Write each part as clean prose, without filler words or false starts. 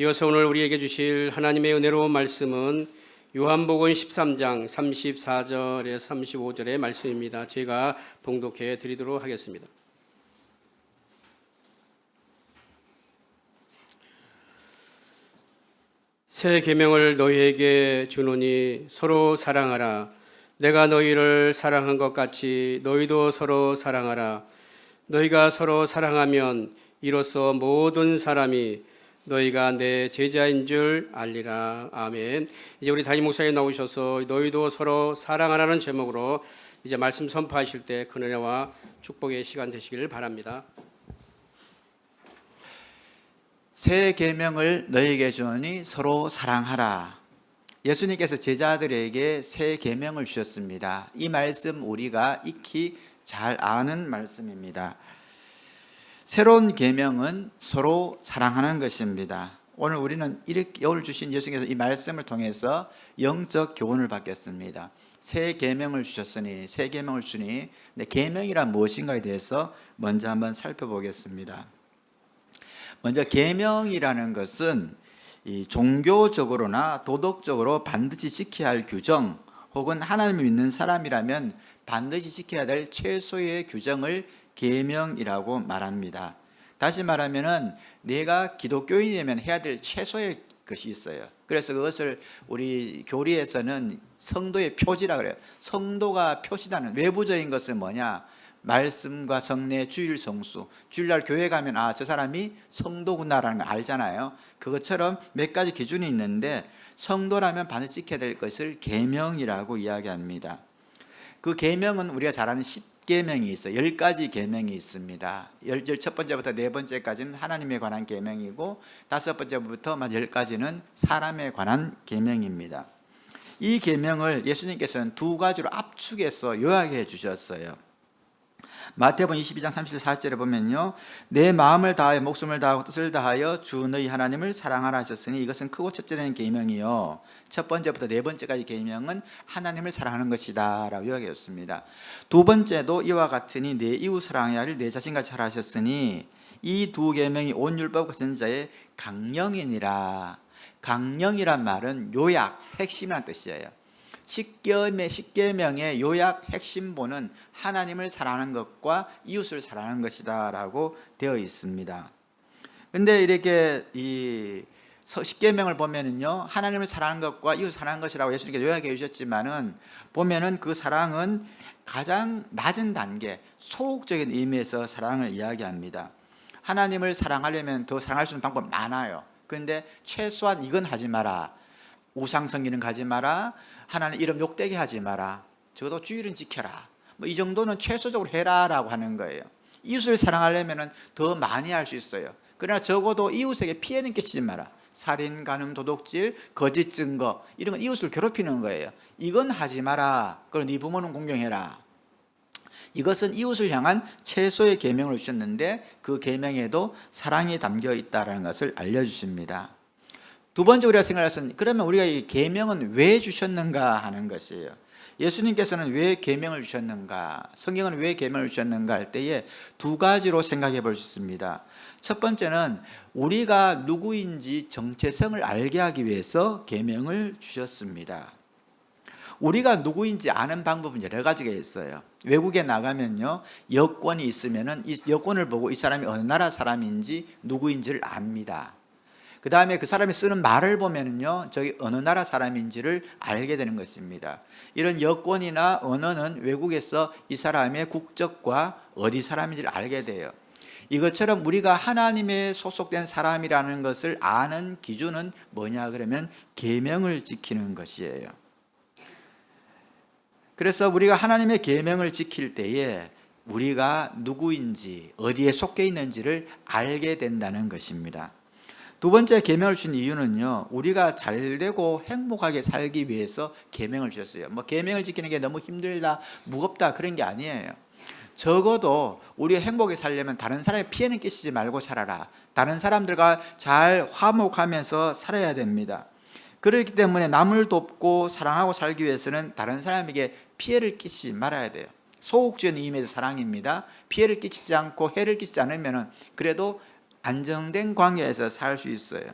이어서 오늘 우리에게 주실 하나님의 은혜로운 말씀은 요한복음 13장 34절에서 35절의 말씀입니다. 제가 봉독해 드리도록 하겠습니다. 새 계명을 너희에게 주노니 서로 사랑하라. 내가 너희를 사랑한 것 같이 너희도 서로 사랑하라. 너희가 서로 사랑하면 이로써 모든 사람이 너희가 내 제자인 줄 알리라. 아멘. 이제 우리 담임 목사님 나오셔서 너희도 서로 사랑하라는 제목으로 이제 말씀 선포하실 때 큰 은혜와 축복의 시간 되시기를 바랍니다. 새 계명을 너희에게 주노니 서로 사랑하라. 예수님께서 제자들에게 새 계명을 주셨습니다. 이 말씀 우리가 익히 잘 아는 말씀입니다. 새로운 계명은 서로 사랑하는 것입니다. 오늘 우리는 오늘 주신 예수님께서 이 말씀을 통해서 영적 교훈을 받겠습니다. 새 계명을 주셨으니, 새 계명을 주니, 계명이란 무엇인가에 대해서 먼저 한번 살펴보겠습니다. 먼저 계명이라는 것은 이 종교적으로나 도덕적으로 반드시 지켜야 할 규정, 혹은 하나님을 믿는 사람이라면 반드시 지켜야 될 최소의 규정을 계명이라고 말합니다. 다시 말하면은 내가 기독교인이면 해야 될 최소의 것이 있어요. 그래서 그것을 우리 교리에서는 성도의 표지라 그래요. 성도가 표시다는 외부적인 것은 뭐냐? 말씀과 성례, 주일 성수. 주일날 교회 가면 저 사람이 성도구나라는 걸 알잖아요. 그것처럼 몇 가지 기준이 있는데 성도라면 반드시 지켜야 될 것을 계명이라고 이야기합니다. 그 계명은 우리가 잘 아는 10계명이 있어요. 10가지 계명이 있습니다. 첫 번째부터 네 번째까지는 하나님에 관한 계명이고, 다섯 번째부터 10가지는 사람에 관한 계명입니다. 이 계명을 예수님께서는 두 가지로 압축해서 요약해 주셨어요. 마태복음 22장 34절에 보면요, 내 마음을 다하여 목숨을 다하고 뜻을 다하여 주 너희 하나님을 사랑하라 하셨으니 이것은 크고 첫째는 계명이요, 첫 번째부터 네 번째까지 계명은 하나님을 사랑하는 것이다 라고 요약했습니다. 두 번째도 이와 같으니 내 이웃 사랑해야 할 내 자신같이 하라 하셨으니 이 두 계명이 온 율법과 선지자의 강령이니라. 강령이란 말은 요약, 핵심이란 뜻이에요. 10계명의 요약 핵심본은 하나님을 사랑하는 것과 이웃을 사랑하는 것이다 라고 되어 있습니다. 근데 이렇게 이 10계명을 보면은요, 하나님을 사랑하는 것과 이웃을 사랑하는 것이라고 예수님께서 요약해 주셨지만은 보면은 그 사랑은 가장 낮은 단계, 소극적인 의미에서 사랑을 이야기합니다. 하나님을 사랑하려면 더 사랑할 수 있는 방법 많아요. 그런데 최소한 이건 하지 마라. 우상 섬기는 가지 마라. 하나님 이름 욕되게 하지 마라. 적어도 주일은 지켜라. 이 정도는 최소적으로 해라라고 하는 거예요. 이웃을 사랑하려면 더 많이 할 수 있어요. 그러나 적어도 이웃에게 피해는 끼치지 마라. 살인, 간음, 도둑질, 거짓 증거, 이런 건 이웃을 괴롭히는 거예요. 이건 하지 마라. 그리고 네 부모는 공경해라. 이것은 이웃을 향한 최소의 계명을 주셨는데 그 계명에도 사랑이 담겨 있다는 것을 알려주십니다. 두 번째 우리가 생각했으니 그러면 우리가 이 계명은 왜 주셨는가 하는 것이에요. 예수님께서는 왜 계명을 주셨는가, 성경은 왜 계명을 주셨는가 할 때에 두 가지로 생각해 볼 수 있습니다. 첫 번째는 우리가 누구인지 정체성을 알게 하기 위해서 계명을 주셨습니다. 우리가 누구인지 아는 방법은 여러 가지가 있어요. 외국에 나가면요, 여권이 있으면은 이 여권을 보고 이 사람이 어느 나라 사람인지 누구인지를 압니다. 그 다음에 그 사람이 쓰는 말을 보면은요, 저기 어느 나라 사람인지를 알게 되는 것입니다. 이런 여권이나 언어는 외국에서 이 사람의 국적과 어디 사람인지를 알게 돼요. 이것처럼 우리가 하나님에 소속된 사람이라는 것을 아는 기준은 뭐냐 그러면 계명을 지키는 것이에요. 그래서 우리가 하나님의 계명을 지킬 때에 우리가 누구인지 어디에 속해 있는지를 알게 된다는 것입니다. 두 번째 계명을 주신 이유는요, 우리가 잘되고 행복하게 살기 위해서 계명을 주셨어요. 계명을 지키는 게 너무 힘들다, 무겁다 그런 게 아니에요. 적어도 우리가 행복하게 살려면 다른 사람의 피해는 끼치지 말고 살아라. 다른 사람들과 잘 화목하면서 살아야 됩니다. 그렇기 때문에 남을 돕고 사랑하고 살기 위해서는 다른 사람에게 피해를 끼치지 말아야 돼요. 소극적인 의미에서 사랑입니다. 피해를 끼치지 않고 해를 끼치지 않으면 그래도 안정된 관계에서 살 수 있어요.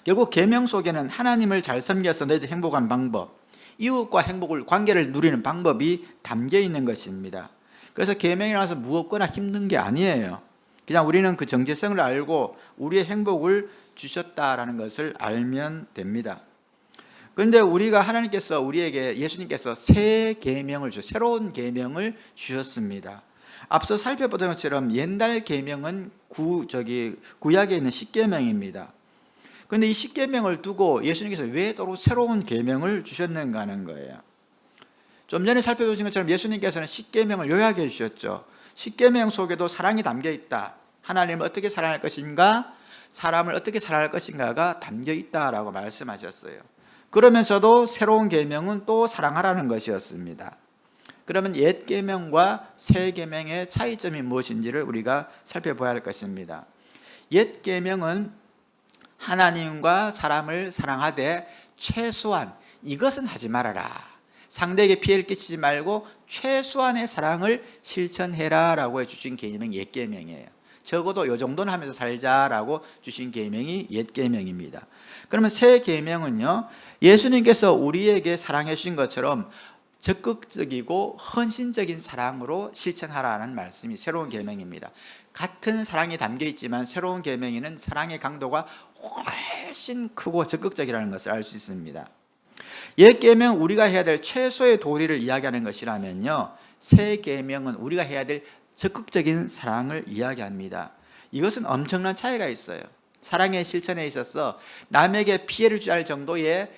결국 계명 속에는 하나님을 잘 섬겨서 너희들 행복한 방법, 이웃과 행복을 관계를 누리는 방법이 담겨 있는 것입니다. 그래서 계명이라서 무겁거나 힘든 게 아니에요. 그냥 우리는 그 정체성을 알고 우리의 행복을 주셨다라는 것을 알면 됩니다. 그런데 우리가 하나님께서 우리에게 예수님께서 새 계명을 새로운 계명을 주셨습니다. 앞서 살펴보던 것처럼 옛날 계명은 구약에 있는 십계명입니다. 그런데 이 십계명을 두고 예수님께서 왜 또 새로운 계명을 주셨는가 하는 거예요. 좀 전에 살펴보신 것처럼 예수님께서는 십계명을 요약해 주셨죠. 십계명 속에도 사랑이 담겨 있다. 하나님을 어떻게 사랑할 것인가, 사람을 어떻게 사랑할 것인가가 담겨 있다라고 말씀하셨어요. 그러면서도 새로운 계명은 또 사랑하라는 것이었습니다. 그러면 옛 계명과 새 계명의 차이점이 무엇인지를 우리가 살펴봐야 할 것입니다. 옛 계명은 하나님과 사람을 사랑하되 최소한 이것은 하지 말아라. 상대에게 피해를 끼치지 말고 최소한의 사랑을 실천해라 라고 해주신 계명이 옛 계명이에요. 적어도 이 정도는 하면서 살자라고 주신 계명이 옛 계명입니다. 그러면 새 계명은요, 예수님께서 우리에게 사랑해 주신 것처럼 적극적이고 헌신적인 사랑으로 실천하라는 말씀이 새로운 계명입니다. 같은 사랑이 담겨 있지만 새로운 계명에는 사랑의 강도가 훨씬 크고 적극적이라는 것을 알 수 있습니다. 옛 계명 우리가 해야 될 최소의 도리를 이야기하는 것이라면요, 새 계명은 우리가 해야 될 적극적인 사랑을 이야기합니다. 이것은 엄청난 차이가 있어요. 사랑의 실천에 있어서 남에게 피해를 줄 정도의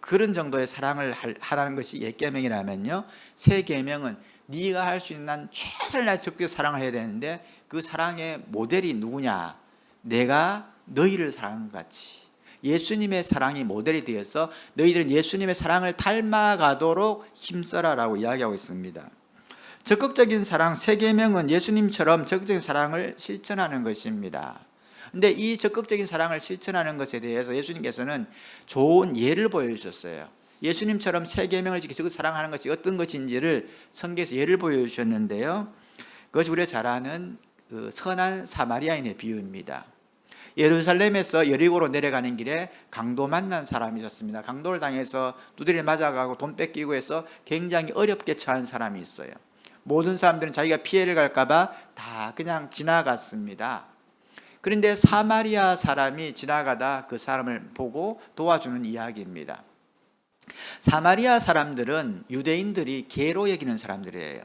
그런 정도의 사랑을 하라는 것이 옛 계명이라면요, 새 계명은 네가 할 수 있는 한 최선을 다해 적극 사랑을 해야 되는데 그 사랑의 모델이 누구냐? 내가 너희를 사랑한 것 같이 예수님의 사랑이 모델이 되어서 너희들은 예수님의 사랑을 닮아가도록 힘써라라고 이야기하고 있습니다. 적극적인 사랑, 새 계명은 예수님처럼 적극적인 사랑을 실천하는 것입니다. 근데 이 적극적인 사랑을 실천하는 것에 대해서 예수님께서는 좋은 예를 보여주셨어요. 예수님처럼 새 계명을 지키고 적극 사랑하는 것이 어떤 것인지를 성경에서 예를 보여주셨는데요, 그것이 우리가 잘 아는 그 선한 사마리아인의 비유입니다. 예루살렘에서 여리고로 내려가는 길에 강도 만난 사람이 있었습니다. 강도를 당해서 두드려 맞아가고 돈 뺏기고 해서 굉장히 어렵게 처한 사람이 있어요. 모든 사람들은 자기가 피해를 갈까봐 다 그냥 지나갔습니다. 그런데 사마리아 사람이 지나가다 그 사람을 보고 도와주는 이야기입니다. 사마리아 사람들은 유대인들이 개로 여기는 사람들이에요.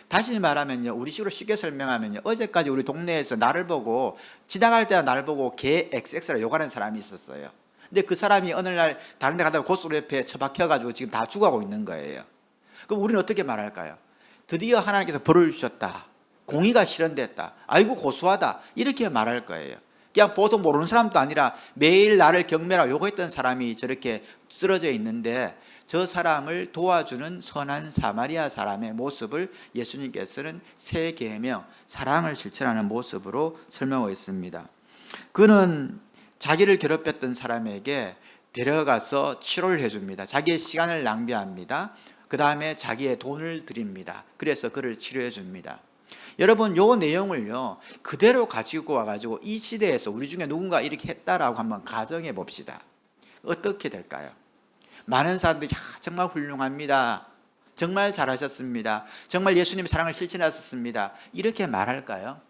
다시 말하면요, 우리식으로 쉽게 설명하면요, 어제까지 우리 동네에서 나를 보고 지나갈 때마다 나를 보고 개 XX라 욕하는 사람이 있었어요. 근데 그 사람이 어느 날 다른 데 가다가 고속도로 옆에 처박혀가지고 지금 다 죽어가고 있는 거예요. 그럼 우리는 어떻게 말할까요? 드디어 하나님께서 벌을 주셨다, 공의가 실현됐다, 아이고 고소하다, 이렇게 말할 거예요. 그냥 보통 모르는 사람도 아니라 매일 나를 경멸하고 욕했던 사람이 저렇게 쓰러져 있는데 저 사람을 도와주는 선한 사마리아 사람의 모습을 예수님께서는 새 계명, 사랑을 실천하는 모습으로 설명하고 있습니다. 그는 자기를 괴롭혔던 사람에게 데려가서 치료를 해줍니다. 자기의 시간을 낭비합니다. 그 다음에 자기의 돈을 드립니다. 그래서 그를 치료해 줍니다. 여러분, 요 내용을요 그대로 가지고 와가지고 이 시대에서 우리 중에 누군가 이렇게 했다라고 한번 가정해 봅시다. 어떻게 될까요? 많은 사람들이 정말 훌륭합니다, 정말 잘하셨습니다, 정말 예수님의 사랑을 실천하셨습니다, 이렇게 말할까요?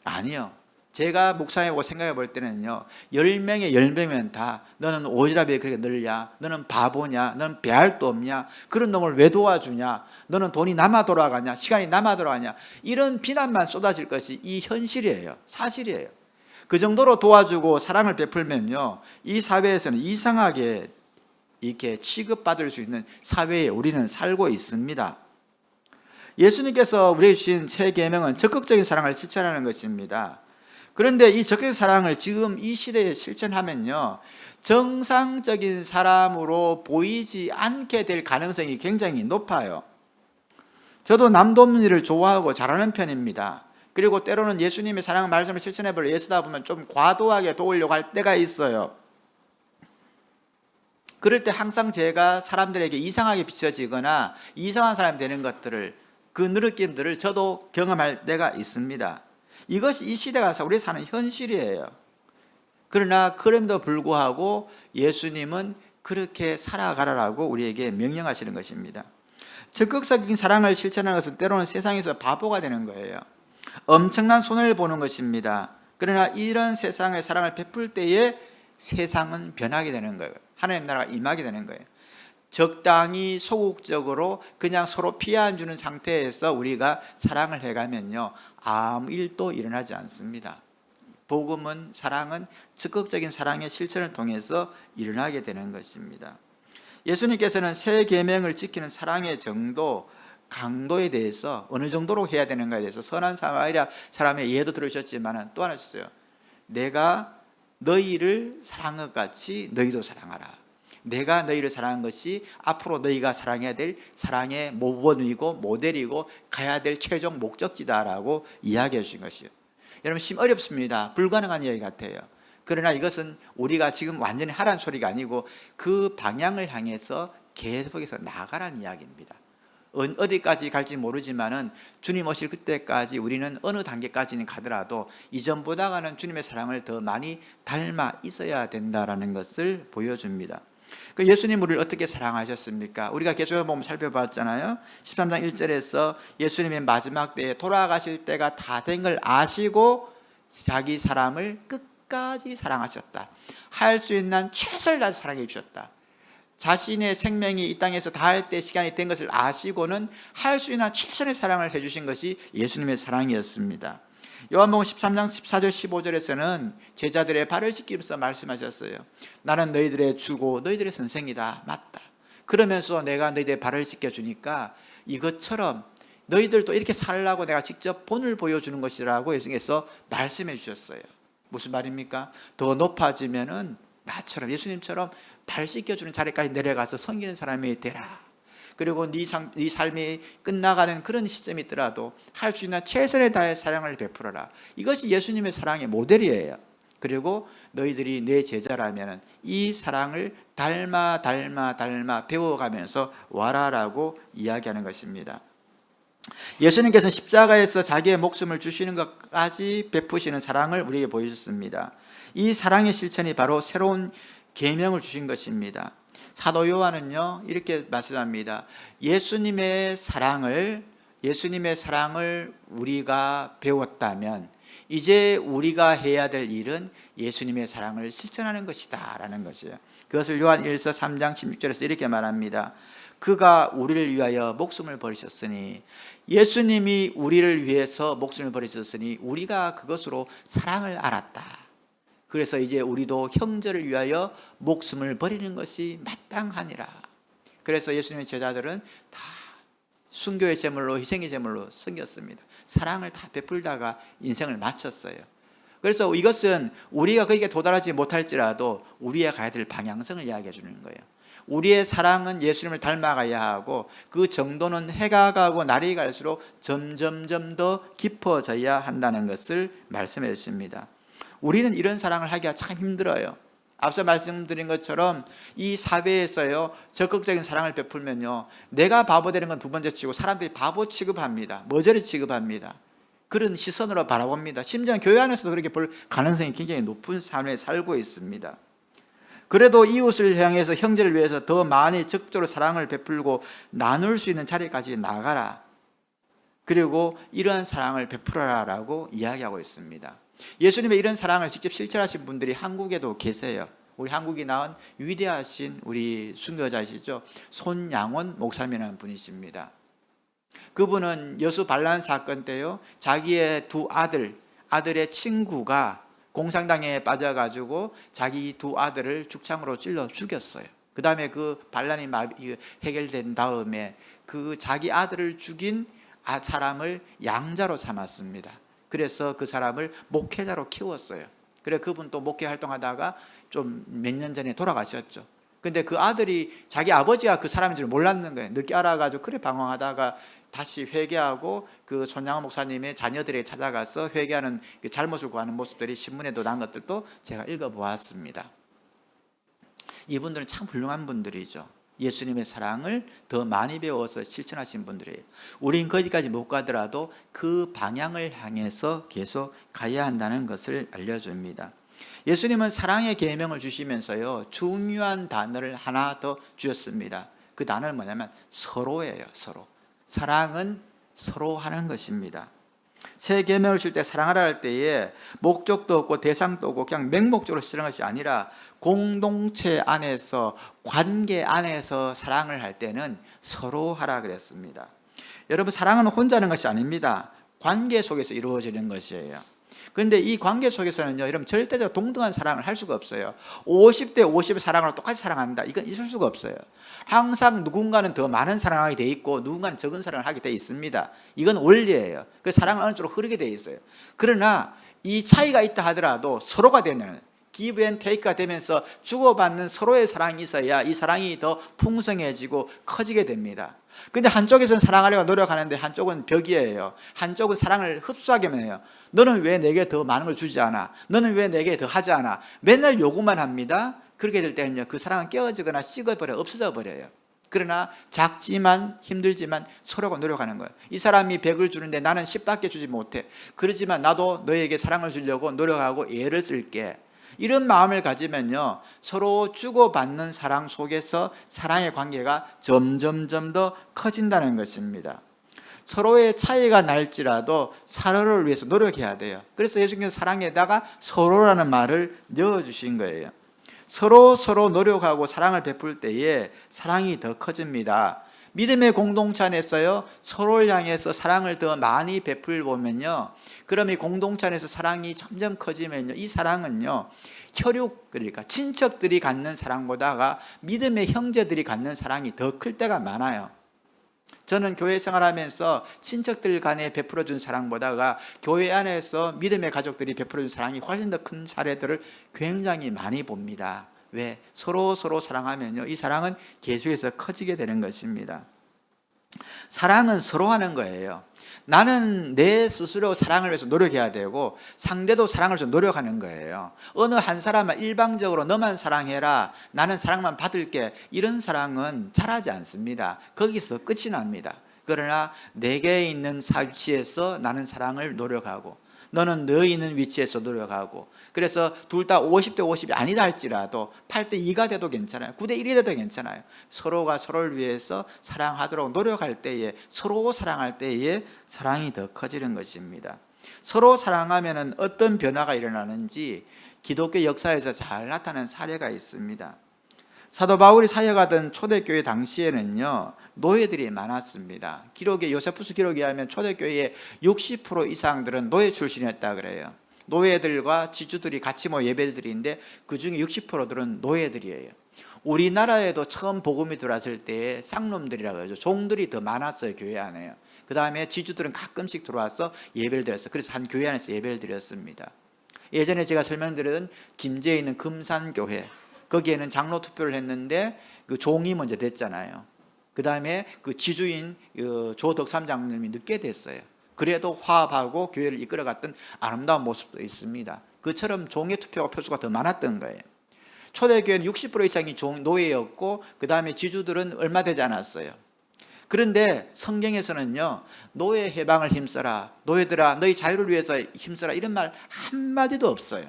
아니요. 제가 묵상해보고 생각해 볼 때는요, 10명에 10명이면 다 너는 오지랖이 그렇게 넓냐, 너는 바보냐, 너는 배알도 없냐, 그런 놈을 왜 도와주냐, 너는 돈이 남아 돌아가냐, 시간이 남아 돌아가냐, 이런 비난만 쏟아질 것이 이 현실이에요. 사실이에요. 그 정도로 도와주고 사랑을 베풀면요, 이 사회에서는 이상하게 이렇게 취급받을 수 있는 사회에 우리는 살고 있습니다. 예수님께서 우리에게 주신 새 계명은 적극적인 사랑을 실천하는 것입니다. 그런데 이 적극적인 사랑을 지금 이 시대에 실천하면요, 정상적인 사람으로 보이지 않게 될 가능성이 굉장히 높아요. 저도 남 돕는 일을 좋아하고 잘하는 편입니다. 그리고 때로는 예수님의 사랑 말씀을 실천해 볼 예수다 보면 좀 과도하게 도우려고 할 때가 있어요. 그럴 때 항상 제가 사람들에게 이상하게 비춰지거나 이상한 사람이 되는 것들을, 그 느낌들을 저도 경험할 때가 있습니다. 이것이 이 시대가 우리 사는 현실이에요. 그러나 그럼에도 불구하고 예수님은 그렇게 살아가라라고 우리에게 명령하시는 것입니다. 적극적인 사랑을 실천하는 것은 때로는 세상에서 바보가 되는 거예요. 엄청난 손해를 보는 것입니다. 그러나 이런 세상의 사랑을 베풀 때에 세상은 변하게 되는 거예요. 하나님 나라가 임하게 되는 거예요. 적당히 소극적으로 그냥 서로 피해 안 주는 상태에서 우리가 사랑을 해가면요, 아무 일도 일어나지 않습니다. 복음은, 사랑은 적극적인 사랑의 실천을 통해서 일어나게 되는 것입니다. 예수님께서는 새 계명을 지키는 사랑의 정도, 강도에 대해서 어느 정도로 해야 되는가에 대해서 선한 사마리아 사람의 예도 들으셨지만 또 하나 있어요. 내가 너희를 사랑한 것 같이 너희도 사랑하라. 내가 너희를 사랑한 것이 앞으로 너희가 사랑해야 될 사랑의 모범이고 모델이고 가야 될 최종 목적지다라고 이야기해 주신 것이요. 여러분, 심 어렵습니다. 불가능한 이야기 같아요. 그러나 이것은 우리가 지금 완전히 하라는 소리가 아니고 그 방향을 향해서 계속해서 나가라는 이야기입니다. 어디까지 갈지 모르지만은 주님 오실 그때까지 우리는 어느 단계까지는 가더라도 이전보다는 주님의 사랑을 더 많이 닮아 있어야 된다라는 것을 보여줍니다. 그 예수님 우리를 어떻게 사랑하셨습니까? 우리가 계속 보면 살펴봤잖아요. 13장 1절에서 예수님의 마지막 때에 돌아가실 때가 다 된 걸 아시고 자기 사람을 끝까지 사랑하셨다. 할 수 있는 최선을 다해서 사랑해 주셨다. 자신의 생명이 이 땅에서 다할 때 시간이 된 것을 아시고는 할 수 있는 최선의 사랑을 해주신 것이 예수님의 사랑이었습니다. 요한복음 13장 14절 15절에서는 제자들의 발을 씻기면서 말씀하셨어요. 나는 너희들의 주고 너희들의 선생이다. 맞다. 그러면서 내가 너희들의 발을 씻겨주니까 이것처럼 너희들도 이렇게 살라고 내가 직접 본을 보여주는 것이라고 예수님께서 말씀해 주셨어요. 무슨 말입니까? 더 높아지면은 나처럼, 예수님처럼 발 씻겨주는 자리까지 내려가서 섬기는 사람이 되라. 그리고 네 삶이 끝나가는 그런 시점이 있더라도 할 수 있는 최선을 다해 사랑을 베풀어라. 이것이 예수님의 사랑의 모델이에요. 그리고 너희들이 내 제자라면 이 사랑을 닮아 배워가면서 와라라고 이야기하는 것입니다. 예수님께서는 십자가에서 자기의 목숨을 주시는 것까지 베푸시는 사랑을 우리에게 보여주셨습니다. 이 사랑의 실천이 바로 새로운 계명을 주신 것입니다. 사도 요한은요 이렇게 말씀합니다. 예수님의 사랑을 우리가 배웠다면 이제 우리가 해야 될 일은 예수님의 사랑을 실천하는 것이다 라는 것이에요. 그것을 요한 1서 3장 16절에서 이렇게 말합니다. 그가 우리를 위하여 목숨을 버리셨으니, 예수님이 우리를 위해서 목숨을 버리셨으니 우리가 그것으로 사랑을 알았다. 그래서 이제 우리도 형제를 위하여 목숨을 버리는 것이 마땅하니라. 그래서 예수님의 제자들은 다 순교의 제물로, 희생의 제물로 섬겼습니다. 사랑을 다 베풀다가 인생을 마쳤어요. 그래서 이것은 우리가 거기에 도달하지 못할지라도 우리가 가야 될 방향성을 이야기해 주는 거예요. 우리의 사랑은 예수님을 닮아가야 하고 그 정도는 해가 가고 날이 갈수록 점점점 더 깊어져야 한다는 것을 말씀해 주십니다. 우리는 이런 사랑을 하기가 참 힘들어요. 앞서 말씀드린 것처럼 이 사회에서요 적극적인 사랑을 베풀면요 내가 바보 되는 건 두 번째 치고 사람들이 바보 취급합니다. 머저리 취급합니다. 그런 시선으로 바라봅니다. 심지어 교회 안에서도 그렇게 볼 가능성이 굉장히 높은 삶에 살고 있습니다. 그래도 이웃을 향해서, 형제를 위해서 더 많이 적극적으로 사랑을 베풀고 나눌 수 있는 자리까지 나가라. 그리고 이러한 사랑을 베풀어라라고 이야기하고 있습니다. 예수님의 이런 사랑을 직접 실천하신 분들이 한국에도 계세요. 우리 한국이 낳은 위대하신 우리 순교자이시죠. 손양원 목사님이라는 분이십니다. 그분은 여수 반란 사건 때요 자기의 두 아들의 친구가 공산당에 빠져가지고 자기 두 아들을 죽창으로 찔러 죽였어요. 그 다음에 그 반란이 해결된 다음에 그 자기 아들을 죽인 사람을 양자로 삼았습니다. 그래서 그 사람을 목회자로 키웠어요. 그래 그분 또 목회 활동하다가 좀 몇 년 전에 돌아가셨죠. 근데 그 아들이 자기 아버지가 그 사람인 줄 몰랐는 거예요. 늦게 알아가지고 그래 방황하다가 다시 회개하고 그 손양원 목사님의 자녀들에게 찾아가서 회개하는 그 잘못을 구하는 모습들이 신문에도 난 것들도 제가 읽어보았습니다. 이분들은 참 훌륭한 분들이죠. 예수님의 사랑을 더 많이 배워서 실천하신 분들이에요. 우린 거기까지 못 가더라도 그 방향을 향해서 계속 가야 한다는 것을 알려줍니다. 예수님은 사랑의 계명을 주시면서요, 중요한 단어를 하나 더 주셨습니다. 그 단어는 뭐냐면 서로예요. 서로. 사랑은 서로 하는 것입니다. 새 계명을 줄 때 사랑하라 할 때에 목적도 없고 대상도 없고 그냥 맹목적으로 쓰는 것이 아니라 공동체 안에서, 관계 안에서 사랑을 할 때는 서로 하라 그랬습니다. 여러분, 사랑은 혼자 하는 것이 아닙니다. 관계 속에서 이루어지는 것이에요. 그런데 이 관계 속에서는요, 여러분, 절대적으로 동등한 사랑을 할 수가 없어요. 50대 50의 사랑으로 똑같이 사랑한다, 이건 있을 수가 없어요. 항상 누군가는 더 많은 사랑을 하게 돼 있고 누군가는 적은 사랑을 하게 돼 있습니다. 이건 원리예요. 그래서 사랑은 어느 쪽으로 흐르게 돼 있어요. 그러나 이 차이가 있다 하더라도 서로가 되는, 기브 앤 테이크가 되면서 주고받는 서로의 사랑이 있어야 이 사랑이 더 풍성해지고 커지게 됩니다. 근데 한쪽에서는 사랑하려고 노력하는데 한쪽은 벽이에요. 한쪽은 사랑을 흡수하기만 해요. 너는 왜 내게 더 많은 걸 주지 않아? 너는 왜 내게 더 하지 않아? 맨날 요구만 합니다. 그렇게 될 때는요, 그 사랑은 깨어지거나 식어버려, 없어져 버려요. 그러나 작지만 힘들지만 서로가 노력하는 거예요. 이 사람이 100을 주는데 나는 10밖에 주지 못해. 그렇지만 나도 너에게 사랑을 주려고 노력하고 애를 쓸게. 이런 마음을 가지면요, 서로 주고받는 사랑 속에서 사랑의 관계가 점점점 더 커진다는 것입니다. 서로의 차이가 날지라도 서로를 위해서 노력해야 돼요. 그래서 예수님께서 사랑에다가 서로라는 말을 넣어주신 거예요. 서로 노력하고 사랑을 베풀 때에 사랑이 더 커집니다. 믿음의 공동체 안에서요, 서로를 향해서 사랑을 더 많이 베풀보면요, 그럼 이 공동체 안에서 사랑이 점점 커지면요, 이 사랑은요, 혈육, 그러니까 친척들이 갖는 사랑보다가 믿음의 형제들이 갖는 사랑이 더 클 때가 많아요. 저는 교회 생활하면서 친척들 간에 베풀어준 사랑보다가 교회 안에서 믿음의 가족들이 베풀어준 사랑이 훨씬 더 큰 사례들을 굉장히 많이 봅니다. 왜? 서로 사랑하면요, 이 사랑은 계속해서 커지게 되는 것입니다. 사랑은 서로 하는 거예요. 나는 내 스스로 사랑을 위해서 노력해야 되고 상대도 사랑을 위해서 노력하는 거예요. 어느 한 사람만 일방적으로 너만 사랑해라, 나는 사랑만 받을게, 이런 사랑은 잘하지 않습니다. 거기서 끝이 납니다. 그러나 내게 있는 위치에서 나는 사랑을 노력하고 너는 너 있는 위치에서 노력하고, 그래서 둘 다 50대 50이 아니다 할지라도 8대 2가 돼도 괜찮아요. 9대 1이 돼도 괜찮아요. 서로가 서로를 위해서 사랑하도록 노력할 때에, 서로 사랑할 때에 사랑이 더 커지는 것입니다. 서로 사랑하면 어떤 변화가 일어나는지 기독교 역사에서 잘 나타난 사례가 있습니다. 사도 바울이 사역하던 초대교회 당시에는요, 노예들이 많았습니다. 기록에, 요세푸스 기록에 하면 초대교회의 60% 이상들은 노예 출신이었다 그래요. 노예들과 지주들이 같이 모여 예배를 드리는데 그 중에 60%들은 노예들이에요. 우리나라에도 처음 복음이 들어왔을 때 쌍놈들이라고 하죠. 종들이 더 많았어요, 교회 안에요. 그 다음에 지주들은 가끔씩 들어와서 예배를 드렸어요. 그래서 한 교회 안에서 예배를 드렸습니다. 예전에 제가 설명드린 김제에 있는 금산교회, 거기에는 장로 투표를 했는데 그 종이 먼저 됐잖아요. 그 다음에 그 지주인 조덕삼 장로님이 늦게 됐어요. 그래도 화합하고 교회를 이끌어갔던 아름다운 모습도 있습니다. 그처럼 종의 투표가 표수가 더 많았던 거예요. 초대교회는 60% 이상이 노예였고 그 다음에 지주들은 얼마 되지 않았어요. 그런데 성경에서는요, 노예 해방을 힘써라, 노예들아 너희 자유를 위해서 힘써라, 이런 말 한마디도 없어요.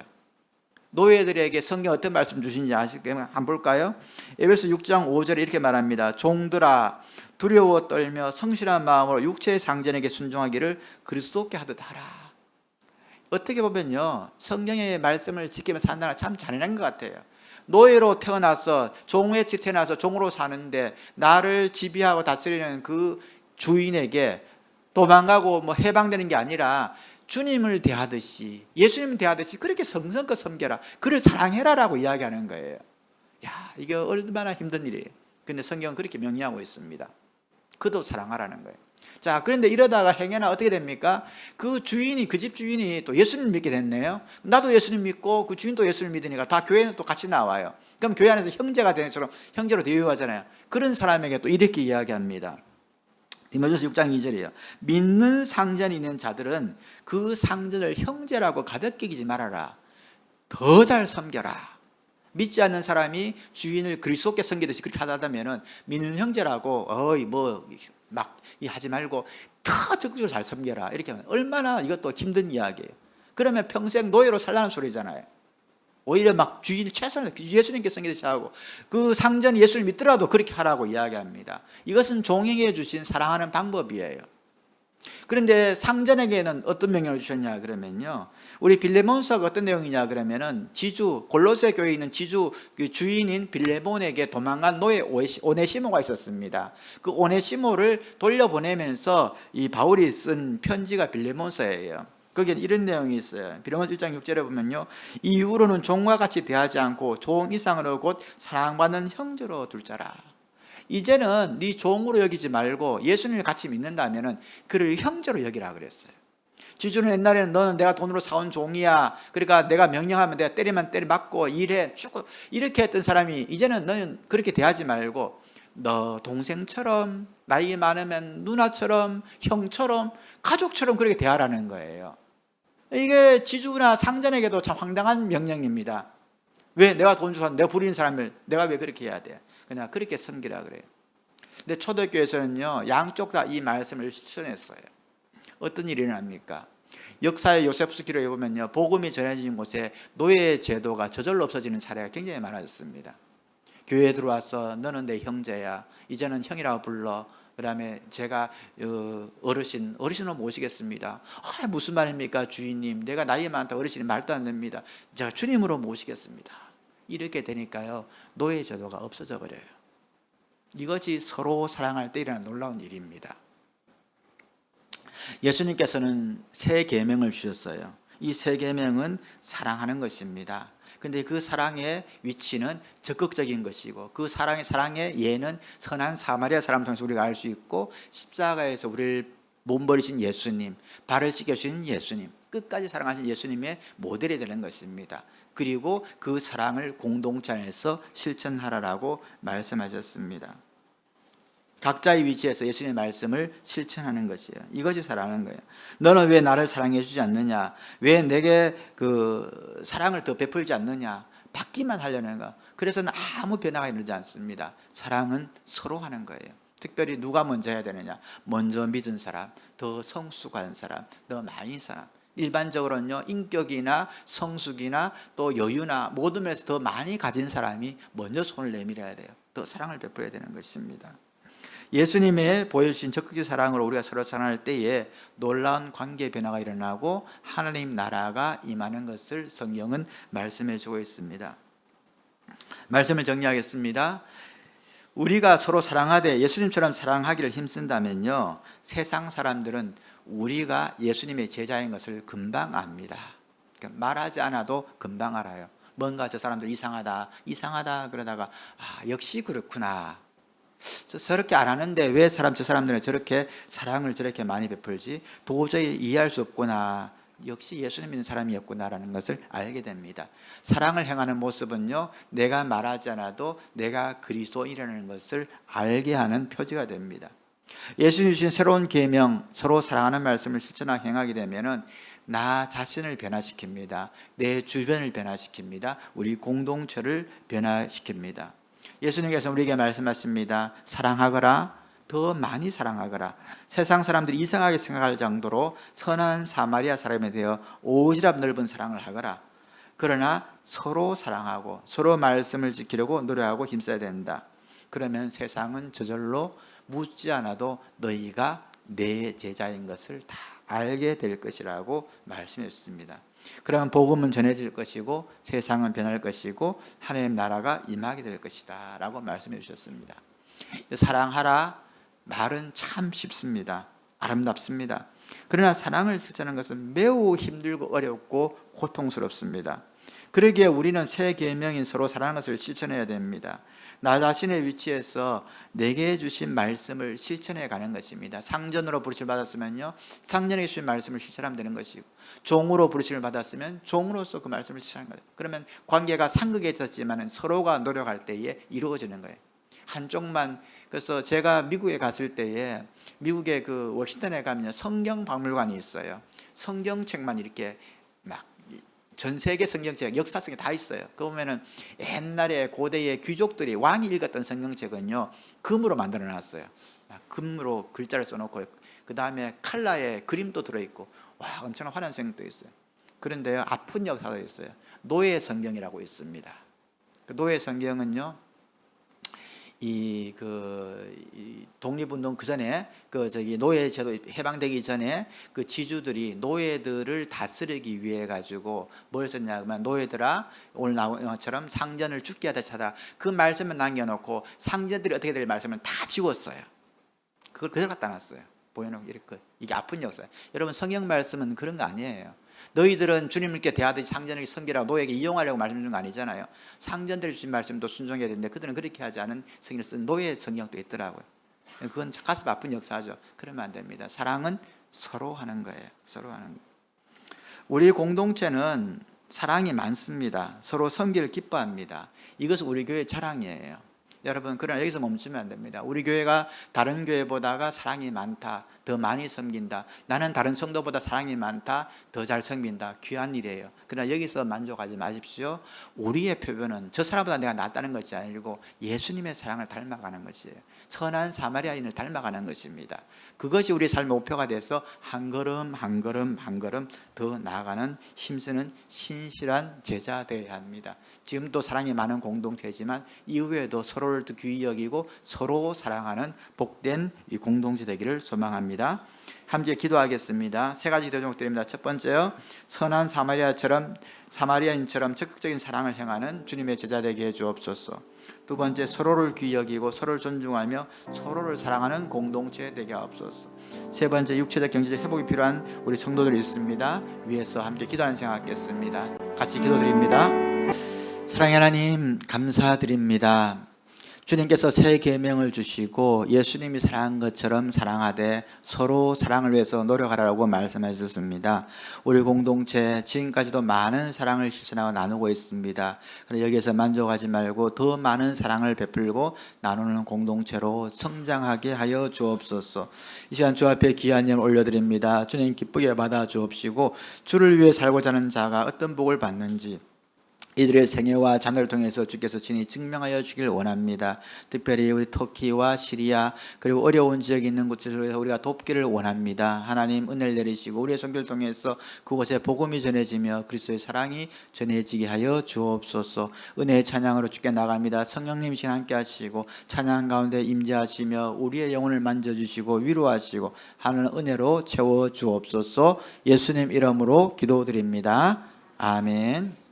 노예들에게 성경 어떤 말씀 주신지 아실까요? 한번 볼까요? 에베소 6장 5절에 이렇게 말합니다. 종들아 두려워 떨며 성실한 마음으로 육체의 상전에게 순종하기를 그리스도께 하듯 하라. 어떻게 보면요, 성경의 말씀을 지키면서 산다는 참 잔인한 것 같아요. 노예로 태어나서 종의 집 태어나서 종으로 사는데 나를 지배하고 다스리는 그 주인에게 도망가고 뭐 해방되는 게 아니라 주님을 대하듯이, 예수님을 대하듯이 그렇게 성성껏 섬겨라, 그를 사랑해라라고 이야기하는 거예요. 야, 이게 얼마나 힘든 일이에요. 근데 성경은 그렇게 명령하고 있습니다. 그도 사랑하라는 거예요. 자, 그런데 이러다가 행여나 어떻게 됩니까? 그 주인이, 그 집 주인이 또 예수님 믿게 됐네요. 나도 예수님 믿고 그 주인도 예수님 믿으니까 다 교회는 또 같이 나와요. 그럼 교회 안에서 형제가 되는 것처럼 형제로 대우하잖아요. 그런 사람에게 또 이렇게 이야기합니다. 디모데후서 6장 2절이에요. 믿는 상전이 있는 자들은 그 상전을 형제라고 가볍게 여기지 말아라. 더 잘 섬겨라. 믿지 않는 사람이 주인을 그리스도께 섬기듯이 그렇게 하다면 믿는 형제라고 막 하지 말고 더 적극적으로 잘 섬겨라, 이렇게 하면 얼마나 이것도 힘든 이야기예요. 그러면 평생 노예로 살라는 소리잖아요. 오히려 막 주인 최선을 예수님께 성기를 하고 그 상전 예수를 믿더라도 그렇게 하라고 이야기합니다. 이것은 종에게 주신 사랑하는 방법이에요. 그런데 상전에게는 어떤 명령을 주셨냐 그러면요, 우리 빌레몬서가 어떤 내용이냐 그러면은 지주 골로새 교회에 있는 지주 그 주인인 빌레몬에게 도망간 노예 오네시모가 있었습니다. 그 오네시모를 돌려보내면서 이 바울이 쓴 편지가 빌레몬서예요. 거기에 이런 내용이 있어요. 빌레몬서 1장 6절에 보면요, 이후로는 종과 같이 대하지 않고 종 이상으로 곧 사랑받는 형제로 둘 자라. 이제는 네 종으로 여기지 말고 예수님을 같이 믿는다면은 그를 형제로 여기라 그랬어요. 지주는 옛날에는 너는 내가 돈으로 사온 종이야, 그러니까 내가 명령하면 내가 때리면 때려 맞고 일해 쭉 이렇게 했던 사람이 이제는 너는 그렇게 대하지 말고 너 동생처럼, 나이 많으면 누나처럼, 형처럼, 가족처럼 그렇게 대하라는 거예요. 이게 지주나 상전에게도 참 황당한 명령입니다. 왜 내가 돈 주서 내가 부리는 사람을 내가 왜 그렇게 해야 돼? 그냥 그렇게 섬기라 그래요. 근데 초대교회에서는요, 양쪽 다 이 말씀을 실천했어요. 어떤 일이 일어납니까? 역사의 요세프스 기록에 보면요, 복음이 전해진 곳에 노예 제도가 저절로 없어지는 사례가 굉장히 많아졌습니다. 교회에 들어와서 너는 내 형제야, 이제는 형이라고 불러. 그 다음에 제가 어르신으로 모시겠습니다. 무슨 말입니까 주인님, 내가 나이 많다 어르신이 말도 안 됩니다. 제가 주님으로 모시겠습니다. 이렇게 되니까요, 노예 제도가 없어져 버려요. 이것이 서로 사랑할 때 일어나는 놀라운 일입니다. 예수님께서는 새 계명을 주셨어요. 이 새 계명은 사랑하는 것입니다. 근데 그 사랑의 위치는 적극적인 것이고, 그 사랑의 예는 선한 사마리아 사람 통해서 우리가 알 수 있고, 십자가에서 우리를 몸버리신 예수님, 발을 씻겨주신 예수님, 끝까지 사랑하신 예수님의 모델이 되는 것입니다. 그리고 그 사랑을 공동체 안에서 실천하라라고 말씀하셨습니다. 각자의 위치에서 예수님의 말씀을 실천하는 것이에요. 이것이 사랑하는 거예요. 너는 왜 나를 사랑해 주지 않느냐? 왜 내게 그 사랑을 더 베풀지 않느냐? 받기만 하려는 거. 그래서는 아무 변화가 일어나지 않습니다. 사랑은 서로 하는 거예요. 특별히 누가 먼저 해야 되느냐? 먼저 믿은 사람, 더 성숙한 사람, 더 많은 사람. 일반적으로는요, 인격이나 성숙이나 또 여유나 모든 면에서 더 많이 가진 사람이 먼저 손을 내밀어야 돼요. 더 사랑을 베풀어야 되는 것입니다. 예수님의 보여주신 적극적 사랑으로 우리가 서로 사랑할 때에 놀라운 관계 변화가 일어나고 하나님 나라가 임하는 것을 성경은 말씀해 주고 있습니다. 말씀을 정리하겠습니다. 우리가 서로 사랑하되 예수님처럼 사랑하기를 힘쓴다면요, 세상 사람들은 우리가 예수님의 제자인 것을 금방 압니다. 그러니까 말하지 않아도 금방 알아요. 뭔가 저 사람들 이상하다 그러다가 역시 그렇구나, 저렇게 안 하는데 왜 저 사람들은 저렇게 사랑을 저렇게 많이 베풀지? 도저히 이해할 수 없구나. 역시 예수님 믿는 사람이었구나라는 것을 알게 됩니다. 사랑을 행하는 모습은요, 내가 말하지 않아도 내가 그리스도인이라는 것을 알게 하는 표지가 됩니다. 예수님 주신 새로운 계명, 서로 사랑하는 말씀을 실천하고 행하게 되면은 나 자신을 변화시킵니다. 내 주변을 변화시킵니다. 우리 공동체를 변화시킵니다. 예수님께서 우리에게 말씀하십니다. 사랑하거라, 더 많이 사랑하거라. 세상 사람들이 이상하게 생각할 정도로 선한 사마리아 사람에 대해 오지랖 넓은 사랑을 하거라. 그러나 서로 사랑하고 서로 말씀을 지키려고 노력하고 힘써야 된다. 그러면 세상은 저절로 묻지 않아도 너희가 내 제자인 것을 다 알게 될 것이라고 말씀해 주셨습니다. 그러면 복음은 전해질 것이고 세상은 변할 것이고 하나님 나라가 임하게 될 것이다 라고 말씀해 주셨습니다. 사랑하라 말은 참 쉽습니다. 아름답습니다. 그러나 사랑을 실천하는 것은 매우 힘들고 어렵고 고통스럽습니다. 그러기에 우리는 새 계명인 서로 사랑하는 것을 실천해야 됩니다. 나 자신의 위치에서 내게 주신 말씀을 실천해 가는 것입니다. 상전으로 부르심을 받았으면요, 상전에게 주신 말씀을 실천하면 되는 것이고, 종으로 부르심을 받았으면 종으로서 그 말씀을 실천하는 거예요. 그러면 관계가 상극에 있었지만 서로가 노력할 때에 이루어지는 거예요. 한쪽만. 그래서 제가 미국에 갔을 때에 미국의 그 워싱턴에 가면 성경 박물관이 있어요. 성경책만 이렇게 막 전 세계 성경책 역사성이 다 있어요. 그 보면은 옛날에 고대의 귀족들이 왕이 읽었던 성경책은요, 금으로 만들어 놨어요. 금으로 글자를 써놓고 그 다음에 칼라에 그림도 들어있고, 와, 엄청난 화려한 성경도 있어요. 그런데요, 아픈 역사도 있어요. 노예 성경이라고 있습니다. 그 노예 성경은요, 이 독립운동 그 전에 노예 제도 해방되기 전에 그 지주들이 노예들을 다스리기 위해 가지고 뭘 썼냐면, 노예들아 오늘 나온 것처럼 상전을 죽게 하다 차다, 그 말씀을 남겨놓고 상전들이 어떻게 될 말씀을 다 지웠어요. 그걸 그대로 갖다 놨어요. 보여놓고 이렇게. 이게 아픈 역사예요. 여러분, 성경 말씀은 그런 거 아니에요. 너희들은 주님께 대하듯이 상전을 섬기라고 노예에게 이용하려고 말씀 주는 거 아니잖아요. 상전들이 주신 말씀도 순종해야 되는데 그들은 그렇게 하지 않은 성경을 쓴 노예 성경도 있더라고요. 그건 가슴 아픈 역사죠. 그러면 안 됩니다. 사랑은 서로 하는 거예요. 서로 하는 거예요. 우리 공동체는 사랑이 많습니다. 서로 섬기를 기뻐합니다. 이것은 우리 교회의 자랑이에요. 여러분, 그러나 여기서 멈추면 안 됩니다. 우리 교회가 다른 교회보다가 사랑이 많다, 더 많이 섬긴다, 나는 다른 성도보다 사랑이 많다, 더 잘 섬긴다, 귀한 일이에요. 그러나 여기서 만족하지 마십시오. 우리의 표본은 저 사람보다 내가 낫다는 것이 아니고 예수님의 사랑을 닮아가는 것이에요. 선한 사마리아인을 닮아가는 것입니다. 그것이 우리 삶의 목표가 돼서 한 걸음 한 걸음 한 걸음 더 나아가는 힘쓰는 신실한 제자 되어야 합니다. 지금도 사랑이 많은 공동체지만 이후에도 서로를 귀히 여기고 서로 사랑하는 복된 이 공동체 되기를 소망합니다. 함께 기도하겠습니다. 세 가지 기도 제목 드립니다. 첫 번째요, 선한 사마리아인처럼 적극적인 사랑을 행하는 주님의 제자 되게 해 주옵소서. 두 번째, 서로를 귀히 여기고 서로를 존중하며 서로를 사랑하는 공동체 되게 하옵소서. 세 번째, 육체적 경제적 회복이 필요한 우리 성도들이 있습니다. 위에서 함께 기도하는 생각하겠습니다. 같이 기도드립니다. 사랑의 하나님, 감사드립니다. 주님께서 새 계명을 주시고 예수님이 사랑한 것처럼 사랑하되 서로 사랑을 위해서 노력하라고 말씀하셨습니다. 우리 공동체 지금까지도 많은 사랑을 실천하고 나누고 있습니다. 그래서 여기에서 만족하지 말고 더 많은 사랑을 베풀고 나누는 공동체로 성장하게 하여 주옵소서. 이 시간 주 앞에 귀한 일 올려드립니다. 주님 기쁘게 받아 주옵시고, 주를 위해 살고자 하는 자가 어떤 복을 받는지 이들의 생애와 자녀를 통해서 주께서 친히 증명하여 주길 원합니다. 특별히 우리 터키와 시리아 그리고 어려운 지역에 있는 곳에서 우리가 돕기를 원합니다. 하나님 은혜를 내리시고 우리의 선교를 통해서 그곳에 복음이 전해지며 그리스도의 사랑이 전해지게 하여 주옵소서. 은혜의 찬양으로 주께 나갑니다. 성령님 신 함께 하시고 찬양 가운데 임재하시며 우리의 영혼을 만져주시고 위로하시고 하는 은혜로 채워 주옵소서. 예수님 이름으로 기도드립니다. 아멘.